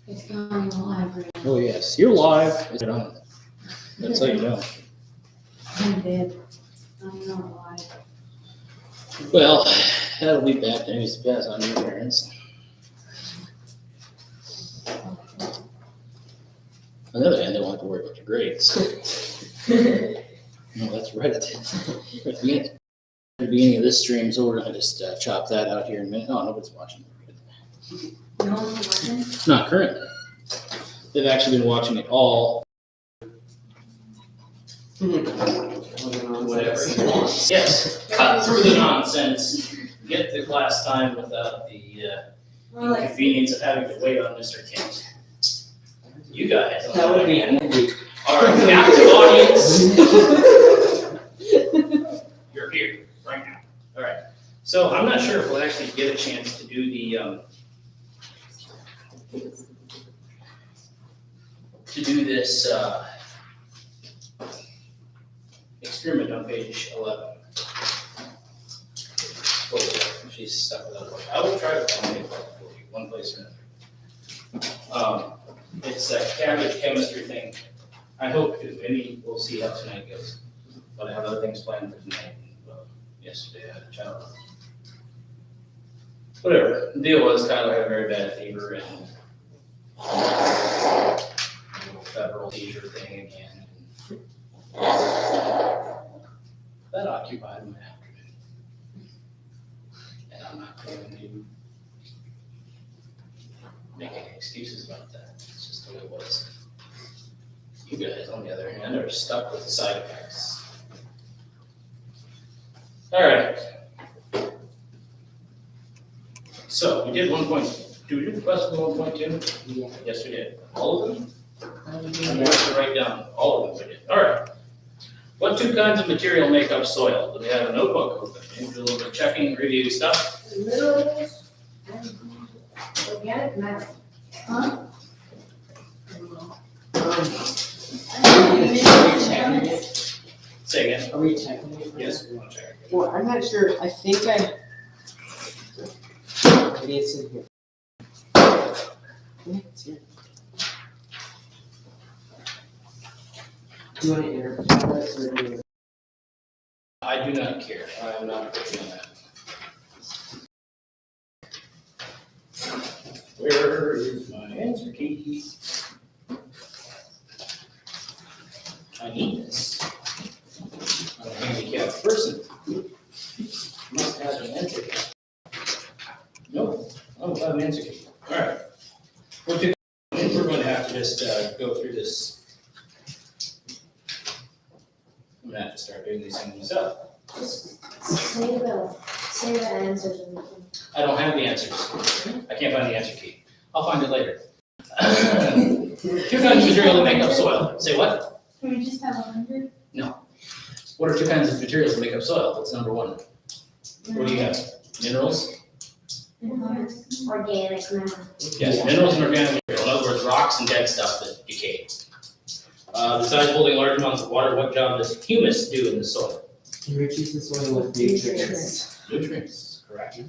It's going live right now. Oh, yes, you're live. Is it on? That's how you know. I'm dead. I'm not live. Well, that'll be bad news to pass on your parents. On the other hand, they won't have to worry about your grades. No, that's right. At the beginning of this stream, so we're gonna just chop that out here in a minute. Oh, nobody's watching. No one's watching? Not currently. They've actually been watching it all. Whatever. Yes, cut through the nonsense. Get to class time without the inconvenience of having to wait on Mr. Kent. You guys. That would be handy. Our captive audience. You're here right now. All right. So I'm not sure if we'll actually get a chance to do this experiment on page 11. Oh, she's stuck without a book. I will try to find it for you, one place or another. It's a cabbage chemistry thing. I hope to. Maybe we'll see how tonight goes. But I have other things planned for tonight. Yesterday I had a child. Whatever. The deal was Tyler had a very bad fever and a little febrile seizure thing again. That occupied my afternoon. And I'm not going to make any excuses about that. It's just the way it was. You guys, on the other hand, are stuck with the side effects. All right. So we did 1.2. Did we do the question 1.2? Yeah. Yes, we did. All of them? I'm going to have to write down all of them we did. All right. What two kinds of material make up soil? Do we have a notebook open? Maybe do a little bit of checking, review stuff. Minerals and organic matter. Huh? Say again. Are we checking it? Yes, we want to check it. Well, I'm not sure. I think maybe it's in here. Yeah, it's here. Do you want to enter tablets or do you? I do not care. I am not picking on that. Where is my answer key? I need this. I'm a handicapped person. Must have an answer key. Nope, I don't have an answer key. All right. We're going to have to just go through this. I'm going to have to start doing these things myself. Just say the answers and I don't have the answers. I can't find the answer key. I'll find it later. Two kinds of material that make up soil. Say what? Can we just have 100? What are two kinds of materials that make up soil? That's number one. What do you have? Minerals? Organic matter. Yes, minerals and organic material. In other words, rocks and dead stuff that decay. Besides holding large amounts of water, what job does humus do in the soil? Enriches the soil with nutrients. Nutrients, correct.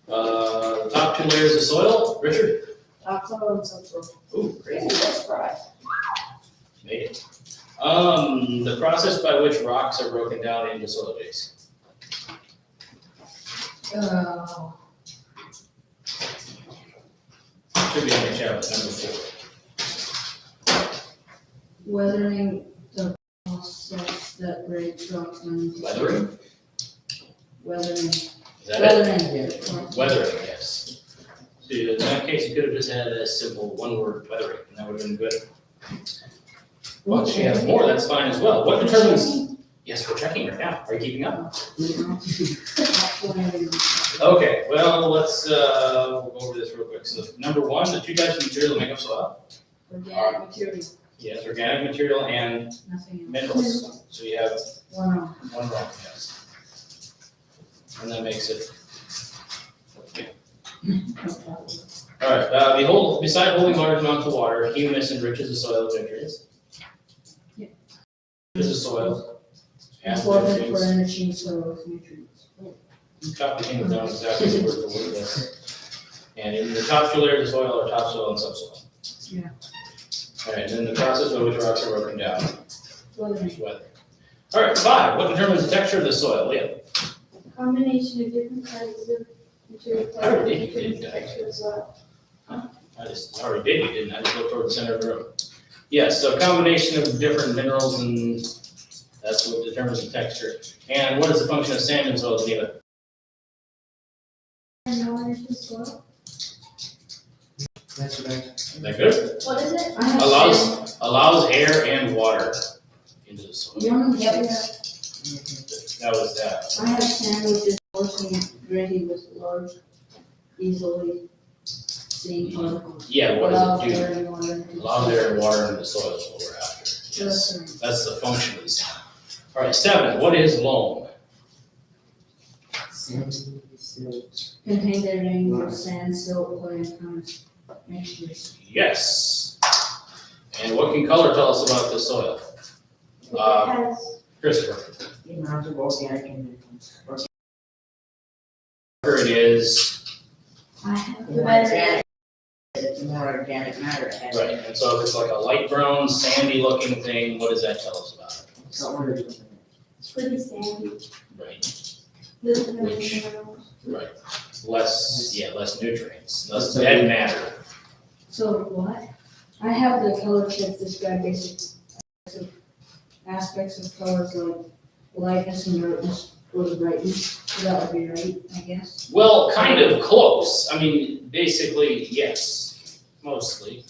The top two layers of soil, Richard? Topsoil and subsoil. Ooh, crazy. That's right. Made it. The process by which rocks are broken down into soil, Jace. Should be in your chapter, number 4. Weathering the process that breaks rocks and. Weathering? Weathering. Is that it? Weathering. Weathering, yes. So in that case, you could have just had a simple one-word weathering, and that would have been good. Well, if you have more, that's fine as well. What determines? Yes, we're checking right now. Are you keeping up? Okay, well, let's we'll go over this real quick. So number one, the two types of material that make up soil. Organic material. Yes, organic material and Nothing else. minerals. So you have One off. one rock, yes. And that makes it. All right, beside holding large amounts of water, humus enriches the soil with nutrients. Yeah. This is soil. And Important for nutrients. enriching soil with nutrients. Copy things down exactly the word for word. And in the top layer of the soil are topsoil and subsoil. Yeah. All right, then the process by which rocks are broken down. Weathering. Weather. All right, 5. What determines the texture of the soil? Leah? Combination of different sizes of material. I already did, you determines didn't the I? texture of soil. I already did, you didn't. I just looked toward the center of the room. Yes, so a combination of different minerals, and that's what determines the texture. And what is the function of sand in soil, Geneva? And no energy soil. That's right. Is that good? What is it? I have sand. Allows air and water into the soil. Yep. That was that. I have sand which is portion gritty with large, easily seen or Yeah, what allows does it air and water. do? Allows air and water into the soil is what we're after. Yes, Yes. that's the function of the sand. All right, 7. What is loam? Sandy silt. Contains everything with sand, silt, clay, and humus mixtures. Yes. And what can color tell us about the soil? It has, Christopher. The amount of organic and Here it is. I have the more better. organic, it's more organic matter. It has- Right, and so if it's like a light brown, sandy looking thing, what does that tell us about it? So what are you? It's pretty sandy. Right, Doesn't have any Which- minerals. right. Less nutrients, less dead matter. So what? I have the color checks describe basic aspects of colors like lightness and darkness or the brightness. So that would be right, I guess. Well, kind of close. I mean, basically, yes, mostly.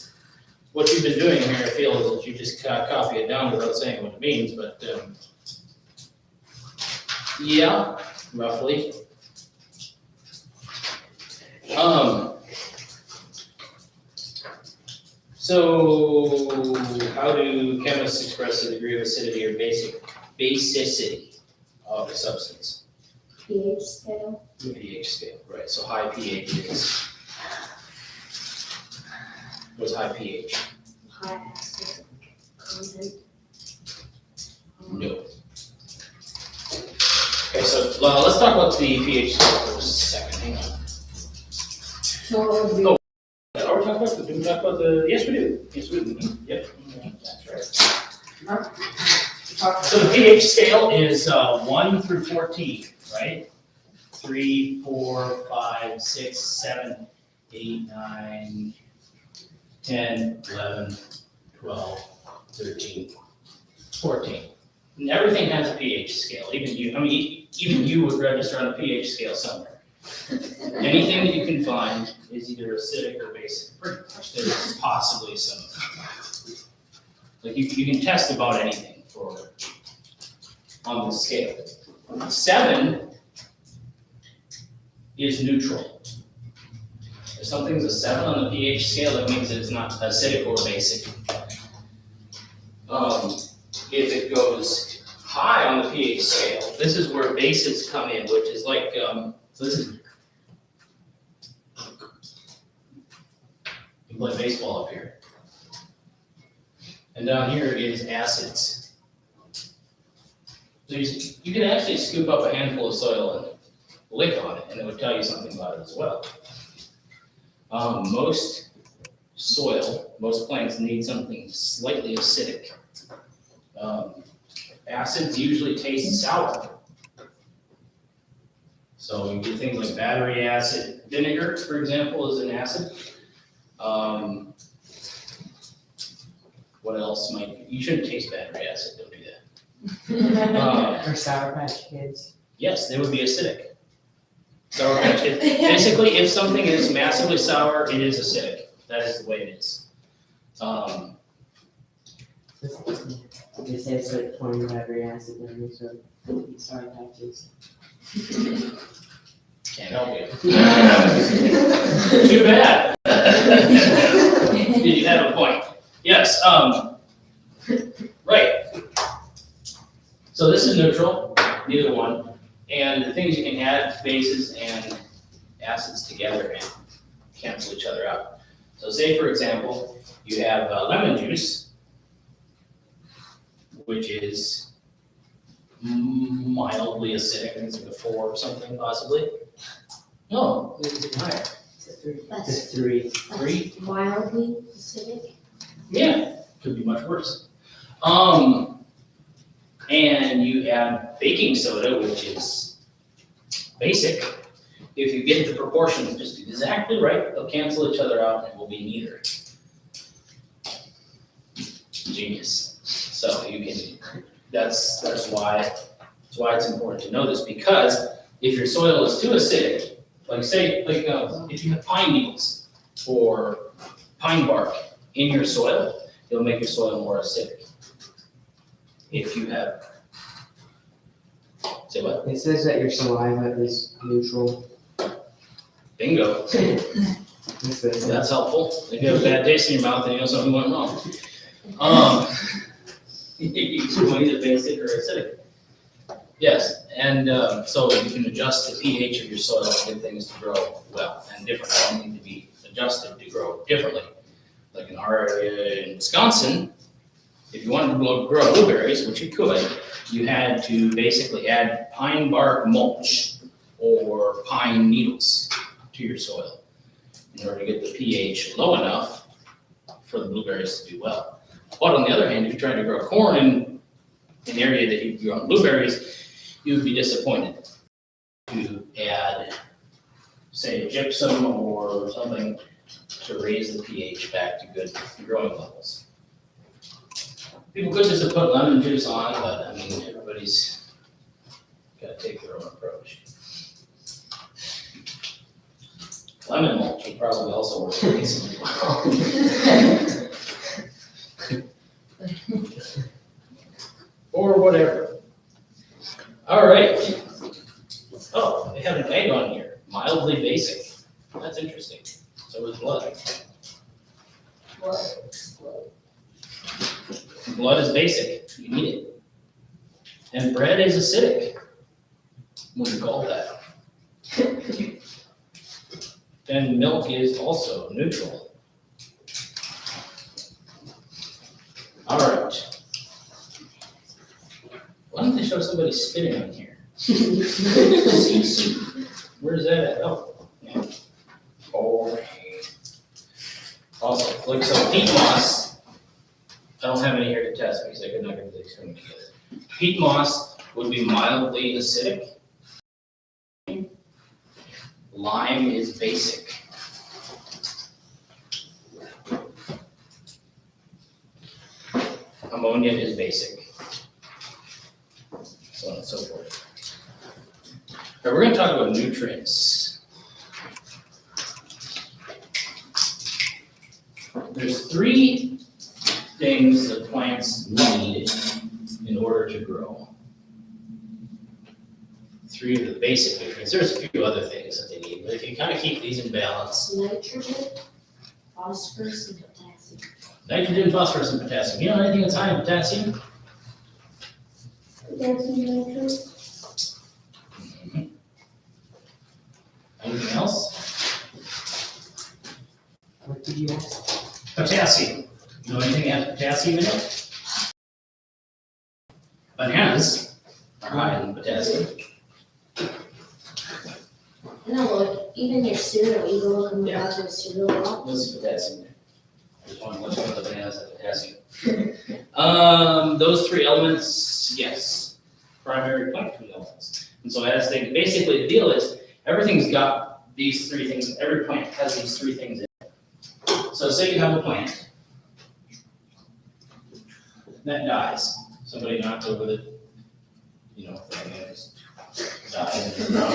What you've been doing here, I feel, is that you just copy it down without saying what it means, but, yeah, roughly. So how do chemists express the degree of acidity or basicity of a substance? pH scale. pH scale, right, so high pH is, what's high pH? High acid content. No. Okay, so let's talk about the pH scale for a second, hang on. So it would be. Oh. Are we talking about, do we talk about the, yes, we do, yep, that's right. So the pH scale is 1 through 14, right? 3, 4, 5, 6, 7, 8, 9, 10, 11, 12, 13, 14. And everything has a pH scale, even you would register on a pH scale somewhere. Anything that you can find is either acidic or basic, pretty much. There's possibly some, like you can test about anything on the scale. 7 is neutral. If something's a 7 on the pH scale, that means that it's not acidic or basic. If it goes high on the pH scale, this is where bases come in, which is like, so this is, you play baseball up here. And down here is acids. So you can actually scoop up a handful of soil and lick on it, and it would tell you something about it as well. Most soil, most plants need something slightly acidic. Acids usually taste sour. So you get things like battery acid. Vinegar, for example, is an acid. What else might, you shouldn't taste battery acid, don't do that. Or Sour Patch Kids. Yes, they would be acidic. Sour Patch Kids. Basically, if something is massively sour, it is acidic. That is the way it is. They say it's like pouring battery acid in me, so Sour Patches. Can't help you. Too bad. You have a point. Yes, right. So this is neutral, neither one. And the things you can add bases and acids together and cancel each other out. So say, for example, you have lemon juice, which is mildly acidic. I think it's like a 4 or something, possibly. No, it's even higher. Just three. Three? Mildly acidic. Yeah, could be much worse. And you have baking soda, which is basic. If you get the proportions just exactly right, they'll cancel each other out and it will be neither. Genius. So you can, that's why it's important to know this, because if your soil is too acidic, if you have pine needles or pine bark in your soil, it'll make your soil more acidic. If you have, say what? It says that your saliva is neutral. Bingo. It says that. That's helpful. If you have a bad taste in your mouth, then you know something went wrong. You can either basic or acidic. Yes, and so you can adjust the pH of your soil and get things to grow well, and different ones need to be adjusted to grow differently. Like in our area in Wisconsin, if you wanted to grow blueberries, which you could, you had to basically add pine bark mulch or pine needles to your soil in order to get the pH low enough for the blueberries to do well. But on the other hand, if you tried to grow corn in an area that you grew on blueberries, you would be disappointed to add, say, gypsum or something to raise the pH back to good growing levels. People could just have put lemon juice on, but I mean, everybody's got to take their own approach. Lemon mulch would probably also work decently well. Or whatever. All right. Oh, they have an egg on here, mildly basic. That's interesting. So is blood. Blood is basic, you need it. And bread is acidic. What do you call that? And milk is also neutral. All right. Why don't they show somebody spitting on here? CC. Where's that at? Oh, yeah. Oh. Also, like so peat moss, I don't have any here to test because I could not get the experiment together. Peat moss would be mildly acidic. Lime is basic. Ammonia is basic. So on and so forth. Now we're going to talk about nutrients. There's three things that plants need in order to grow. Three of the basic nutrients. There's a few other things that they need, but if you kind of keep these in balance. Nitrogen, phosphorus, and potassium. Nitrogen, phosphorus, and potassium. You know anything that's high in potassium? Potassium, nitrogen. Anything else? What did you ask? Potassium. You know anything that has potassium in it? Bananas are high in potassium. No, like, even your cereal, you go look in the Yeah. back of the cereal box. This is potassium there. I just want to let you know the bananas have potassium. Those three elements, yes, primary plant food elements. And so as they, basically the deal is, everything's got these three things, every plant has these three things in it. So say you have a plant that dies, somebody knocked over the, thing and just died in the ground.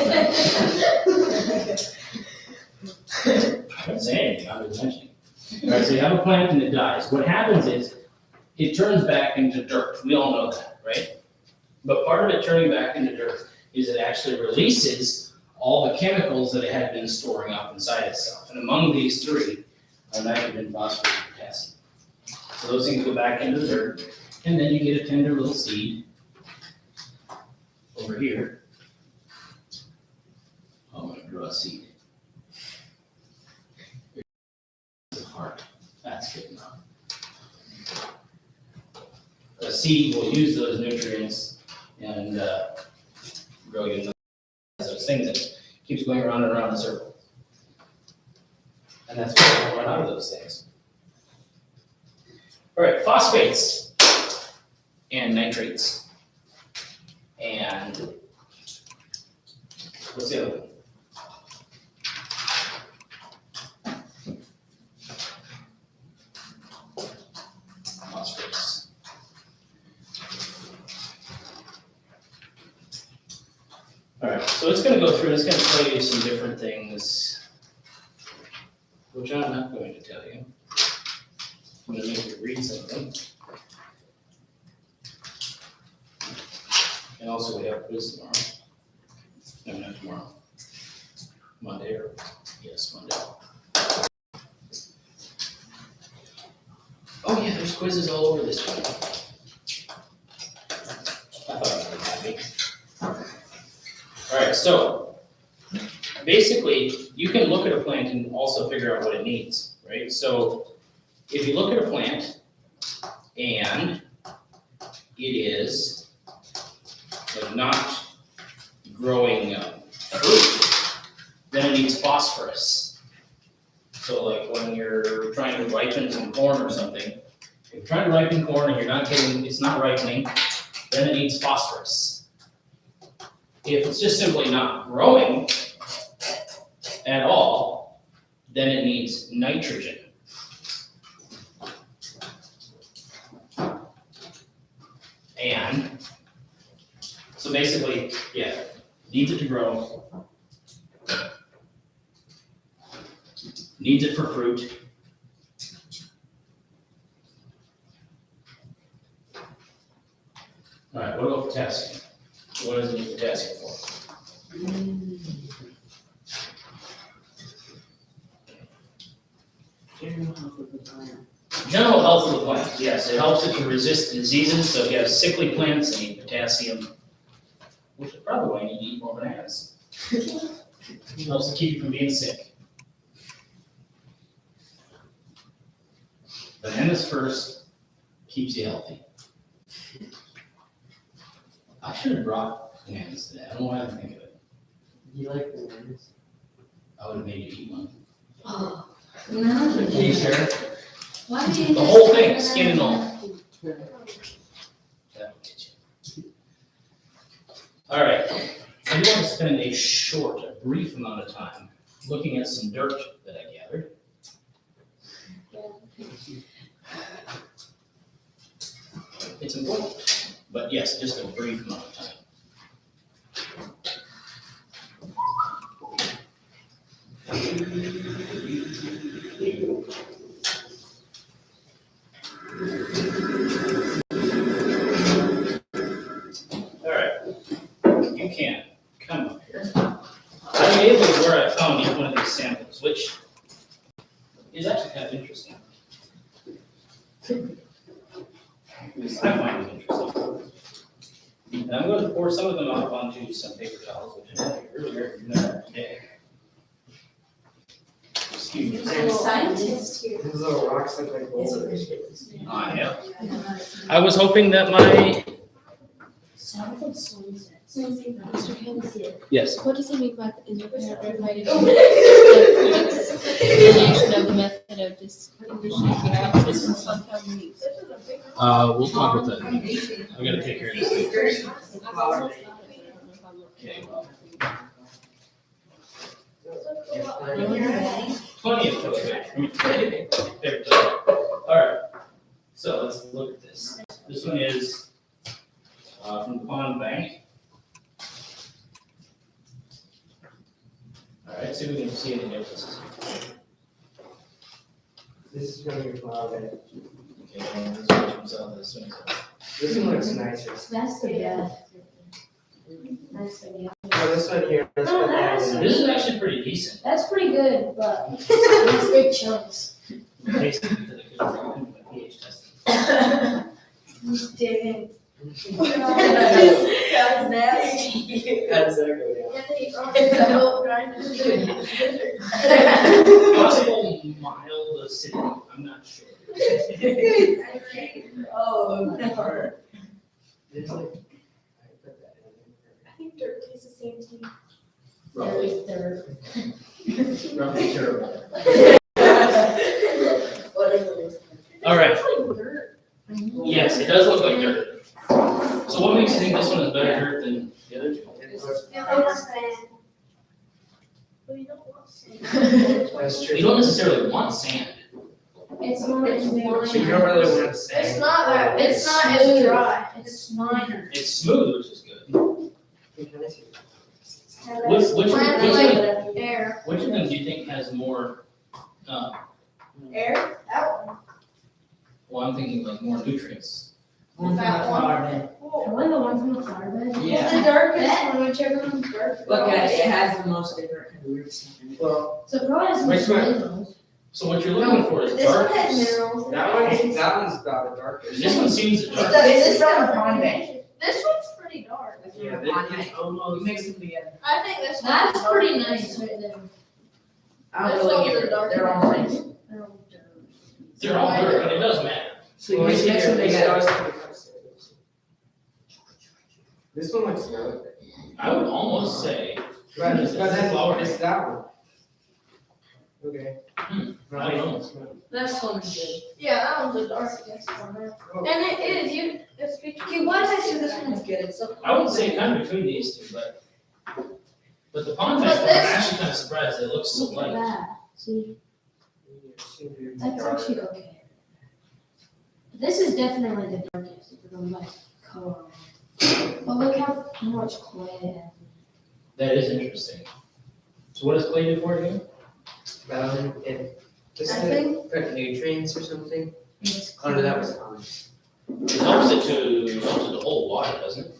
I didn't say anything, I was mentioning. All right, so you have a plant and it dies. What happens is, it turns back into dirt. We all know that, right? But part of it turning back into dirt is it actually releases all the chemicals that it had been storing up inside itself. And among these three are nitrogen, phosphorus, and potassium. So those things go back into the dirt, and then you get a tender little seed over here. Oh, I'm going to grow a seed. Here's the heart. That's good enough. A seed will use those nutrients and grow you those things. It keeps going around and around in a circle. And that's why we'll run out of those things. All right, phosphates and nitrates. And what's the other one? Phosphates. All right, so it's gonna go through, it's gonna tell you some different things, which I'm not going to tell you. I'm gonna make you read something. And also we have quiz tomorrow. No, not tomorrow. Monday or, yes, Monday. Oh yeah, there's quizzes all over this one. I thought I was happy. All right, so basically, you can look at a plant and also figure out what it needs, right? So if you look at a plant and it is like not growing fruit, then it needs phosphorus. So like when you're trying to ripen some corn or something, if you're trying to ripen corn and you're not getting, it's not ripening, then it needs phosphorus. If it's just simply not growing at all, then it needs nitrogen. And so basically, yeah, needs it to grow, needs it for fruit. All right, what about potassium? What does it need potassium for? General health of the plant, yes, it helps it to resist diseases, so if you have sickly plants, they need potassium, which is probably why you need to eat more bananas. It helps to keep you from being sick. Bananas first, keeps you healthy. I should have brought bananas today, I don't know why I didn't think of it. You like bananas? I would have made you eat one. Oh, No. Are you sure? why do you? The whole thing, skin and all. That would get you. All right, I want to spend a brief amount of time looking at some dirt that I gathered. It's important, but yes, just a brief amount of time. All right, you can come up here. I'm able to where I found each one of these samples, which is actually kind of interesting. At least I find it interesting. And I'm going to pour some of them out onto some paper towels, which I had earlier, if you know today. Excuse me. I'm a scientist here. Those little rocks look like boulders. I am. I was hoping that my, Mr. Hempstead, yes. what does it mean by the interpreted explanation of the method of distinguishing gases and compound use? We'll talk about that. I'm gonna take care of this. Okay, well. Plenty of toilet paper. All right, so let's look at this. This one is from the Pond Bank. All right, see if we can see any differences. This is from your flower bed. Okay, this one comes out, this one comes out. This one looks nicer. That's the bad. That's the bad. Oh, this one here. Let's Oh, put that that's- in. This is actually pretty decent. That's pretty good, but it's big chunks. Tasty, because I couldn't find my pH test. Didn't. How does that go down? Possible mild acidity, I'm not sure. Oh, There's like, I put that in. I think dirt tastes the same to me. Roughly, Dirt. roughly terrible. All right. It's like dirt. Yes, it does look like dirt. So what makes you think this one is better dirt than the other two? But you don't want sand. That's true. You don't necessarily want sand. It's not as But you don't really want sand. It's not that, it's not as dry, it's minor. It's smooth, which is good. Can I see? Which one Air. do you think has more, Air, that one. well, I'm thinking like more nutrients. One from the flower bed. Probably the one from the flower bed. Yeah. The darkest one, whichever one's dark. Look at it, it has the most different kind of weird stuff in it. Well, So it probably has Which some one? minerals. So what you're looking for is This one has darkness. minerals. that one's about the darkest. This one seems the darkest. This is from the pond bank. This one's pretty dark. Yeah, it's You almost. mix them together. I think this one's. That's pretty nice right there. I This don't really one's give the it, dark they're all one. nice. They're all dirt. They're all dirt, but it does matter. So you just mix them together. This one looks good. I would almost say, But It's that's flower. it's that one. Okay. I don't know. This one's good. Yeah, that one's the darkest one. Oh. And it is, it's between. Okay, why did I say this one's good? It's so. I would say kind of between these two, but the pond But bank one, I'm this- actually kind of surprised it looks so Look at light. that. See, that's actually okay. This is definitely the darkest, if we're going by color. But look how much clay it has. That is interesting. So what does clay do for you? It just I think put nutrients or something. it's Oh no, that was clear. common. It helps it to hold water, doesn't it?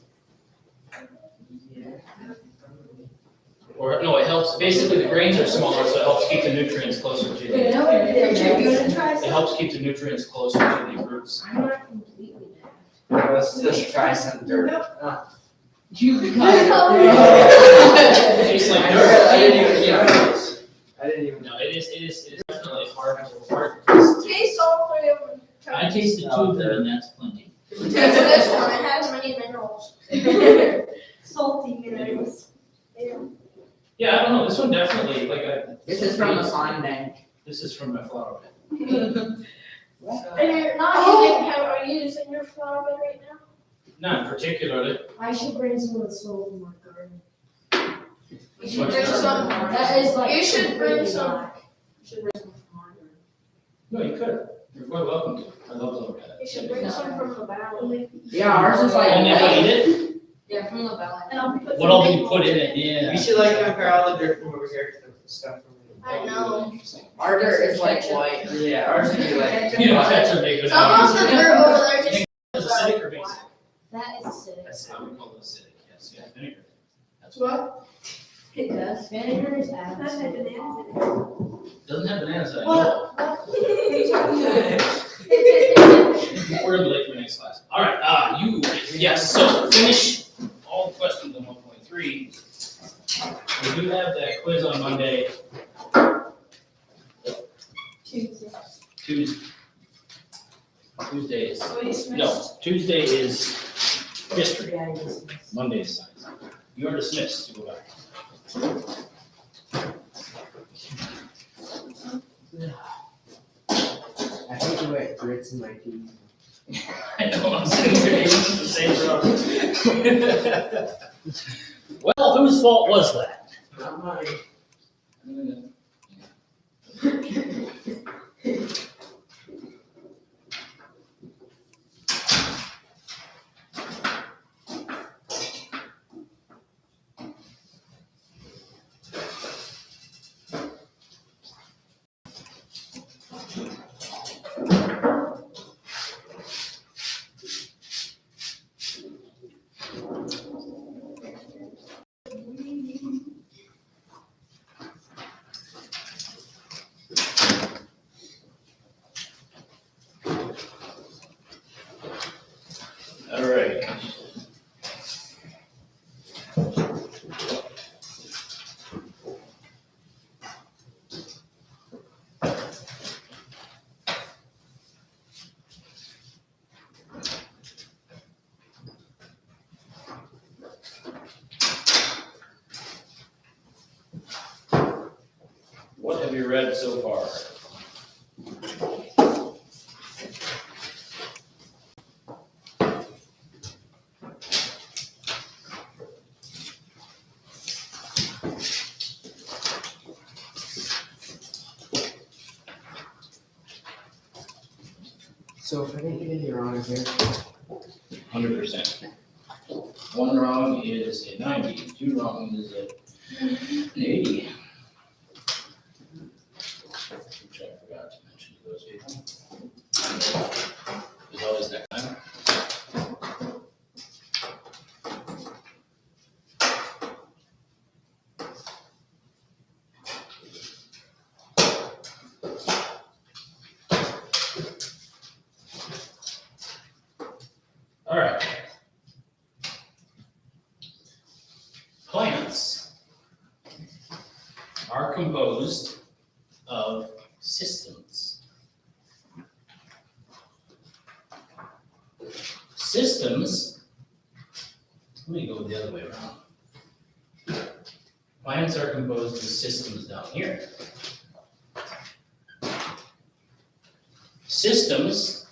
Yeah. Or, no, it helps, basically the grains are smaller, so it helps keep the nutrients closer to Wait, the, no, you're gonna try it some? helps keep the nutrients closer to the roots. I'm not completely bad. Let's just try some dirt. You It tastes like I dirt. didn't even, yeah. I didn't even. No, it is definitely hard to taste. Taste all three of them. I tasted two of them and that's plenty. Taste this one, it has many minerals. Salty minerals. Yeah, I don't know, this one definitely, This is from the pond bank. This is from my flower bed. And you're not using, are you using your flower bed right now? Not particularly. I should bring some of the soil from my garden. You should bring some. That is like. You should bring completely some. black. You should bring some from my garden. No, you could. You're quite welcome to. I'd love to look at it. You should bring some from the valley. Yeah, ours is like. And if I eat it, Yeah, from the valley. And I'll put. what all do you put in it? We Yeah. should like compare all the dirt from over here to the stuff from. I know. Interesting. Our dirt is like white. Yeah, ours would be like. You know, that's a big. Some of the dirt over there just. Is it acidic or basic? That is acidic. That's how we call it acidic, yes, yeah, vinegar. That's What? It does. Vinegar is acid. Doesn't have bananas in it. What? We're gonna be late for my next class. All right, you, yes, so finish all the questions on 1.3. We do have that quiz on Monday, Tuesday is, no, Tuesday is history, Monday is science. You are dismissed to go back. I hate the way it grits in my teeth. I know, I'm sitting here eating the same road. Well, whose fault was that? Not mine. All right. What have you read so far? So if I didn't get any wrong here, 100%. One wrong is a 90, two wrong is an 80. Which I forgot to mention to those people. There's always next time. All right. Plants are composed of systems. Systems, let me go the other way around. Plants are composed of systems down here. Systems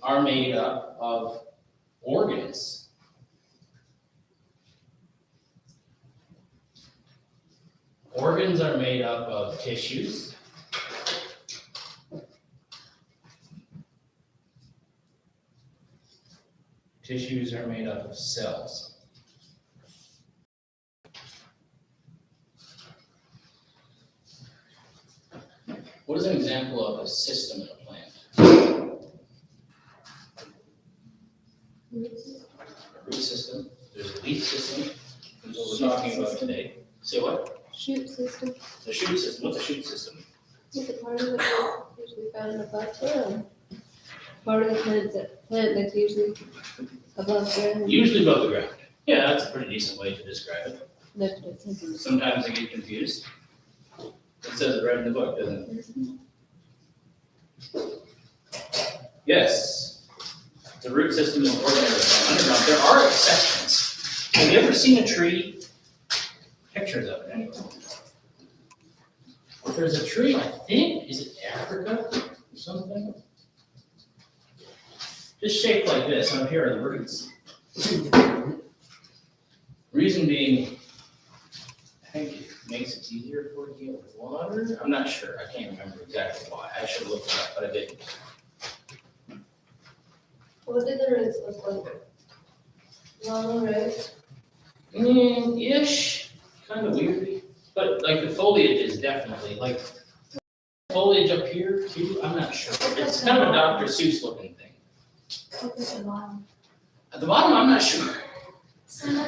are made up of organs. Organs are made up of tissues. Tissues are made up of cells. What is an example of a system in a plant? A root system, there's a leaf system, which is what we're talking about today. Say what? Shoot system, The shoot system, what's a shoot system? is it part of the plant usually found above ground? Part of the plant that's usually above ground. Usually above the ground. Yeah, that's a pretty decent way to describe it. That's what it says. Sometimes I get confused. It says it right in the book, doesn't it? Yes. The root system is ordinarily found underground. There are exceptions. Have you ever seen a tree? Pictures of it anyway. There's a tree, I think, is it Africa or something? Just shaped like this, and up here are the roots. Reason being, I think it makes it easier for it to get water. I'm not sure. I can't remember exactly why. I should have looked it up, but I didn't. What did the roots look like? Long roots? Ish, kind of weird. But like the foliage is definitely, like, foliage up here too, I'm not sure. It's kind of a Dr. Seuss looking thing. Look at the bottom. At the bottom, I'm not sure.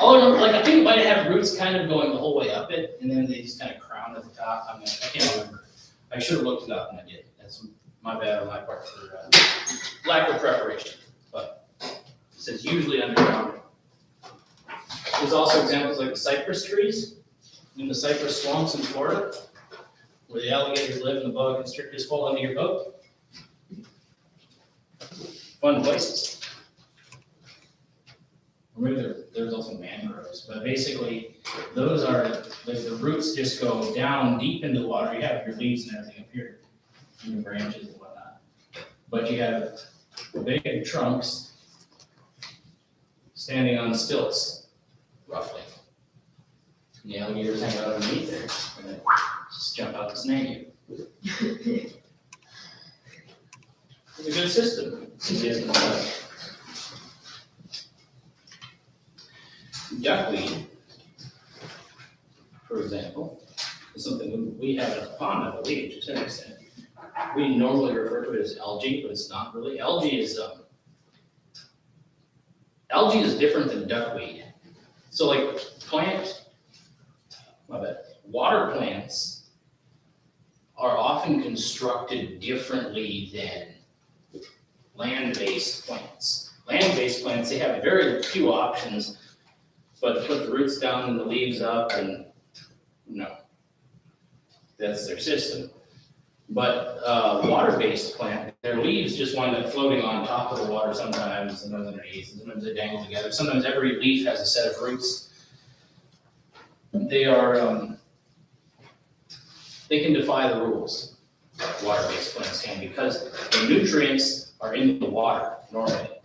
Oh, no, like I think it might have roots kind of going the whole way up it, and then they just kind of crown at the top. I can't remember. I should have looked it up and I did. That's my bad on my part for lack of preparation. But it says usually underground. There's also examples like the cypress trees in the cypress swamps in Florida, where the alligators live and the boa constrictors fall under your boat. Fun places. Or maybe there's also mangroves, but basically, those are, like the roots just go down deep into the water. You have your leaves and everything up here, and your branches and whatnot. But you have big trunks standing on stilts, roughly. And the alligators hang out underneath there, and then just jump out to snag you. It's a good system. Duckweed, for example, is something we have in a pond, I believe, to some extent. We normally refer to it as algae, but it's not really. Algae is different than duckweed. So like water plants are often constructed differently than land-based plants. Land-based plants, they have very few options, but to put the roots down and the leaves up and, that's their system. But water-based plant, their leaves just wind up floating on top of the water sometimes underneath, and sometimes they dangle together. Sometimes every leaf has a set of roots. They can defy the rules. Water-based plants can, because the nutrients are in the water normally.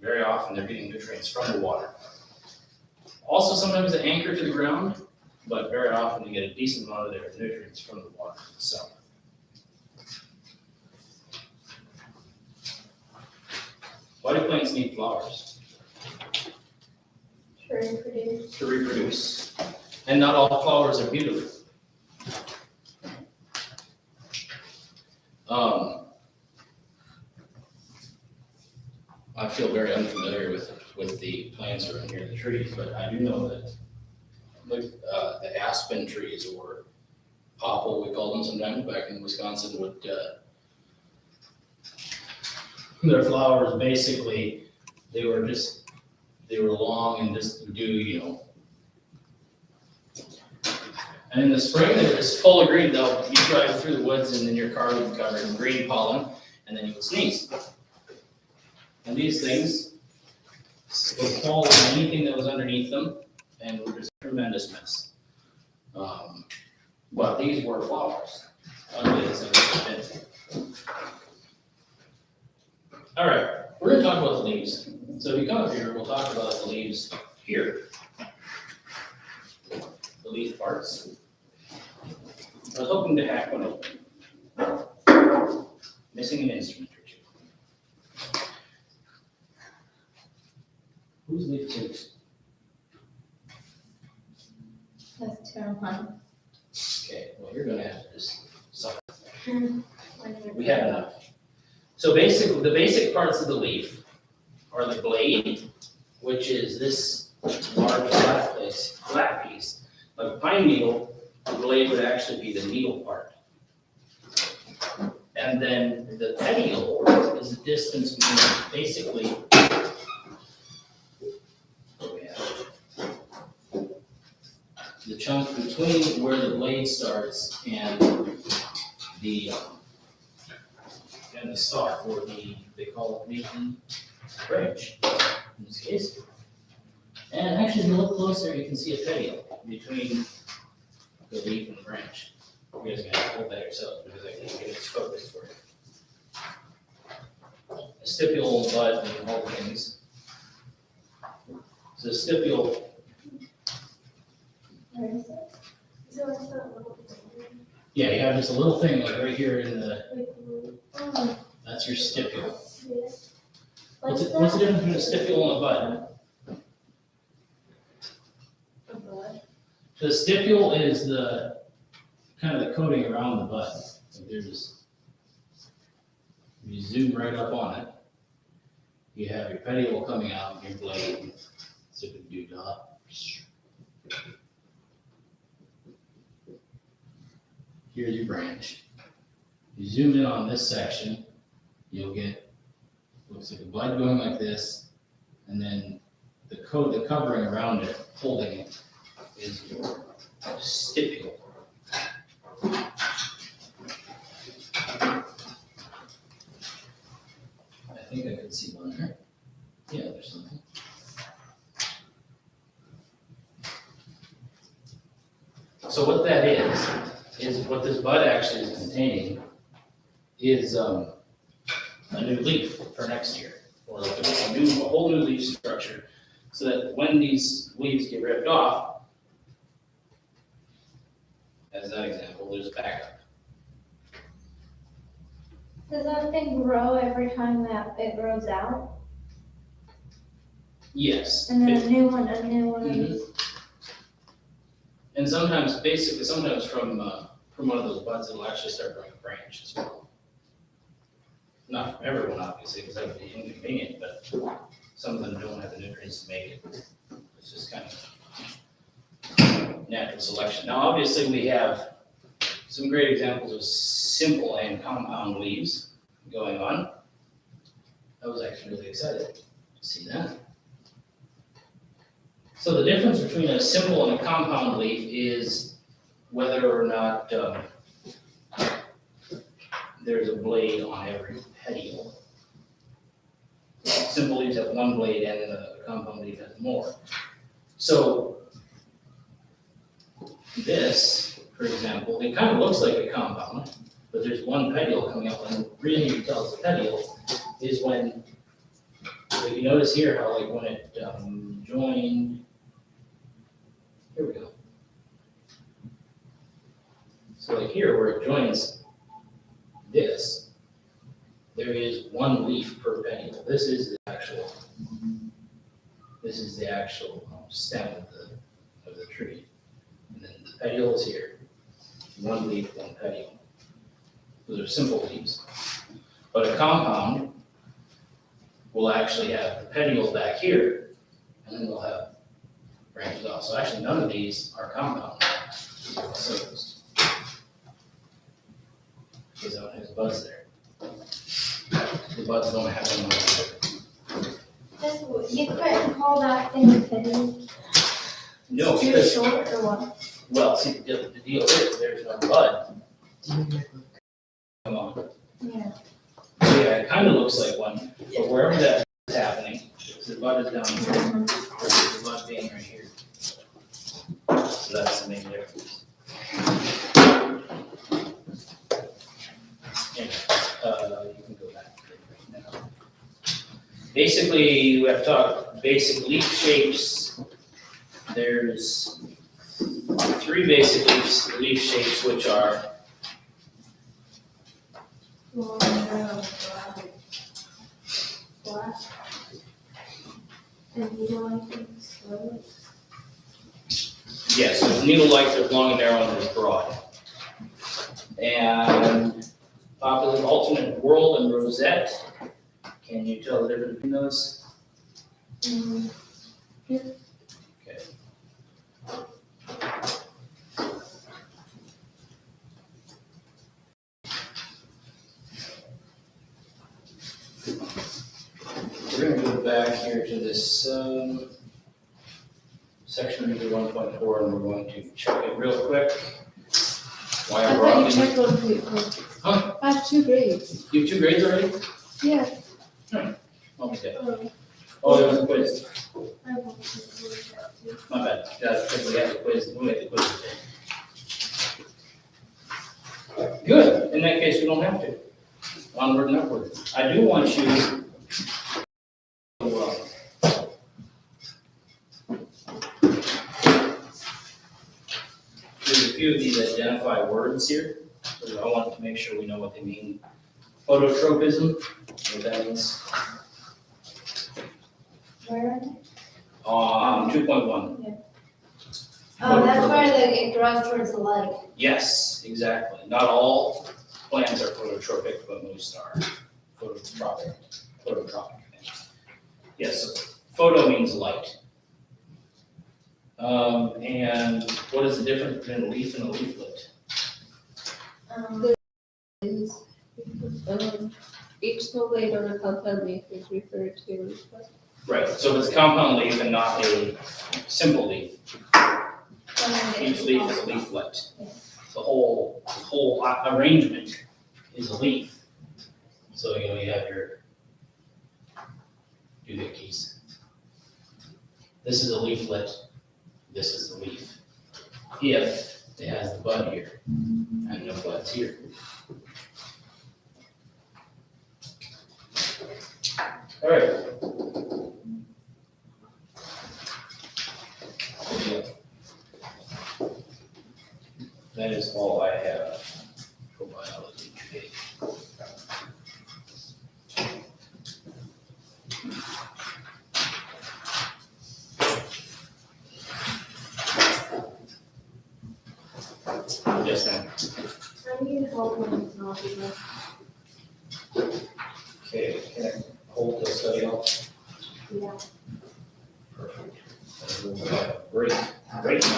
Very often they're getting nutrients from the water. Also, sometimes they anchor to the ground, but very often you get a decent amount of their nutrients from the water itself. Why do plants need flowers? To reproduce. To reproduce. And not all flowers are beautiful. I feel very unfamiliar with the plants around here, the trees, but I do know that the aspen trees, or popple, we call them sometimes back in Wisconsin, would, their flowers basically, they were long and just do, you know. And in the spring, they're just full of green. You drive through the woods and then your car would be covered in green pollen, and then you would sneeze. And these things would fall on anything that was underneath them and were just a tremendous mess. But these were flowers. Ugly as they have been. All right, we're gonna talk about the leaves. So if you come up here, we'll talk about the leaves here. The leaf parts. I was hoping to hack one open. Missing an instrument or two. Who's leaf tips? That's terrifying. Okay, well, you're gonna have to just suck. We have enough. So basically, the basic parts of the leaf are the blade, which is this large flat piece. Like a pine needle, the blade would actually be the needle part. And then the petiole is the distance between basically the chunk between where the blade starts and the stalk, or they call it the branch in this case. And actually, if you look closer, you can see a petiole between the leaf and the branch. You guys are gonna have to hold that yourself because I can't get it focused for you. A stipule, bud, and all the things. So stipule. Where is it? So it's not little. Yeah, you have just a little thing like right here in the, Oh, that's your stipule. yeah. What's the difference between a stipule and a bud? A bud. The stipule is the, kind of the coating around the bud. Like there's, you zoom right up on it. You have your petiole coming out, your blade, so you can do dot. Here's your branch. You zoom in on this section, you'll get, looks like a bud going like this, and then the covering around it, holding it, is your stipule. I think I could see one there. Yeah, there's something. So what that is what this bud actually is containing is a new leaf for next year, or like a whole new leaf structure, so that when these leaves get ripped off, as that example, there's backup. Does that thing grow every time that it grows out? Yes. And then a new one. Mhm. And sometimes from one of those buds, it'll actually start growing a branch as well. Not from everyone, obviously, because that would be inconvenient, but some of them don't have the nutrients to make it. It's just kind of natural selection. Now, obviously, we have some great examples of simple and compound leaves going on. I was actually really excited to see that. So the difference between a simple and a compound leaf is whether or not there's a blade on every petiole. Simple leaves have one blade and then a compound leaf has more. So this, for example, it kind of looks like a compound, but there's one petiole coming up, and the reason you can tell it's a petiole is when, if you notice here how like when it joined, here we go. So like here where it joins this, there is one leaf per petiole. This is the actual stem of the tree. And then the petiole is here. One leaf, one petiole. Those are simple leaves. But a compound will actually have the petiole back here, and then they'll have branches off. So actually, none of these are compound. So because I don't have buds there. The buds don't have them. You couldn't call that thing a petiole? No, It's too because, short or what? well, see, the deal is, there's no bud. Come on. Yeah. So yeah, it kind of looks like one, but wherever that is happening, the bud is down here, versus the bud being right here. So that's the main difference. And, you can go back right now. Basically, we have to talk basic leaf shapes. There's 3 basic leaf shapes, which are Long, narrow, flat. And needle-like and slow. yes, there's needle-like, there's long and narrow, and there's broad. And popular alternate whorl and rosette. Can you tell the difference between those? Okay. We're gonna go back here to this, section of 1.4, and we're going to check it real quick. Why I I thought brought you in, checked one too. Huh? I have 2 grades. you have 2 grades already? Yeah. Okay. Oh, there was a quiz. I want to do that too. My bad. That's because we have the quiz. We have the quiz today. Good. In that case, we don't have to. Onward and upward. I do want you to, there's a few of these identify words here. So I want to make sure we know what they mean. Phototropism, what that means. Where are they? 2.1. Oh, that's where it draws towards the light. Yes, exactly. Not all plants are phototropic, but most are phototropic. Yes, so photo means light. And what is the difference between a leaf and a leaflet? Each small blade on a compound leaf is referred to as Right, so if it's a compound leaf and not a simple leaf, each leaf is a leaflet. The whole arrangement is a leaf. So, you have your doohickeys. This is a leaflet, this is the leaf. If it has the bud here, and no buds here. All right. That is all I have for biology today. Yes, ma'am. I need help when it's not even. Okay, can I hold the study off? Yeah. Perfect. And we'll have a break now.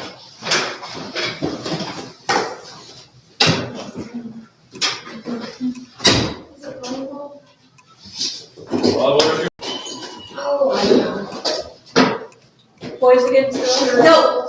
Is it volleyball? Well, Oh, I know. Boys against girls? No,